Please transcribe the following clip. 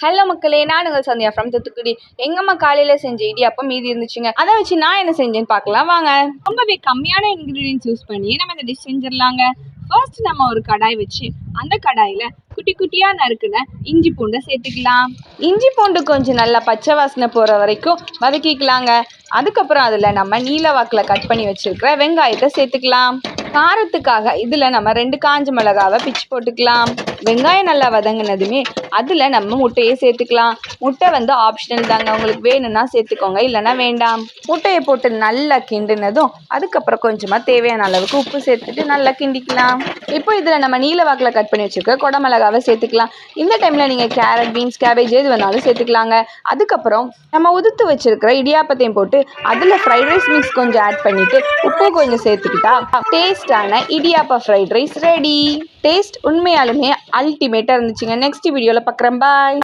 Hello மக்களே, நான் உங்கள் சந்தியா ஃப்ரம் தூத்துக்குடி. எங்கம்மா காலையில் செஞ்ச இடியாப்பம் மீதி இருந்துச்சுங்க. அதை வச்சு நான் என்ன செஞ்சேன்னு பார்க்கலாம் வாங்க. ரொம்பவே கம்மியான இன்க்ரீடியன்ஸ் யூஸ் பண்ணி நம்ம இந்த டிஷ் செஞ்சிடலாங்க. ஃபர்ஸ்ட் நம்ம ஒரு கடாய் வச்சு அந்த கடாயில் குட்டி குட்டியாக நறுக்குன இஞ்சி பூண்டை சேர்த்துக்கலாம். இஞ்சி பூண்டு கொஞ்சம் நல்லா பச்சை வாசனை போகிற வரைக்கும் வதக்கிக்கலாங்க. அதுக்கப்புறம் அதில் நம்ம நீல வாக்கில் கட் பண்ணி வச்சுருக்கிற வெங்காயத்தை சேர்த்துக்கலாம். காரத்துக்காக இதில் நம்ம 2 காஞ்ச மிளகாவை பிச்சு போட்டுக்கலாம். வெங்காயம் நல்லா வதங்கினதுமே அதில் நம்ம முட்டையை சேர்த்துக்கலாம். முட்டை ஆப்ஷனல் தாங்க, உங்களுக்கு வேணும்னா சேர்த்துக்கோங்க, இல்லைன்னா வேண்டாம். முட்டையை போட்டு நல்லா கிண்டினதும் அதுக்கப்புறம் கொஞ்சமாக தேவையான அளவுக்கு உப்பு சேர்த்துட்டு நல்லா கிண்டிக்கலாம். இப்போ இதில் நம்ம நீல வாக்கில் கட் பண்ணி வச்சுருக்க குடமிளகாவை சேர்த்துக்கலாம். இந்த டைமில் நீங்கள் கேரட், பீன்ஸ், கேபேஜ் எது வேணாலும் சேர்த்துக்கலாங்க. அதுக்கப்புறம் நம்ம உதுத்து வச்சுருக்கிற இடியாப்பத்தையும் போட்டு அதில் ஃப்ரைட் ரைஸ் மிக்ஸ் கொஞ்சம் ஆட் பண்ணிவிட்டு உப்பு கொஞ்சம் சேர்த்துக்கிட்டா டேஸ்டான Idiyappa fried rice ready. Taste உண்மையாலுமே அல்டிமேட்டாக இருந்துச்சுங்க. நெக்ஸ்ட் வீடியோவில் பார்க்குறேன். பாய்.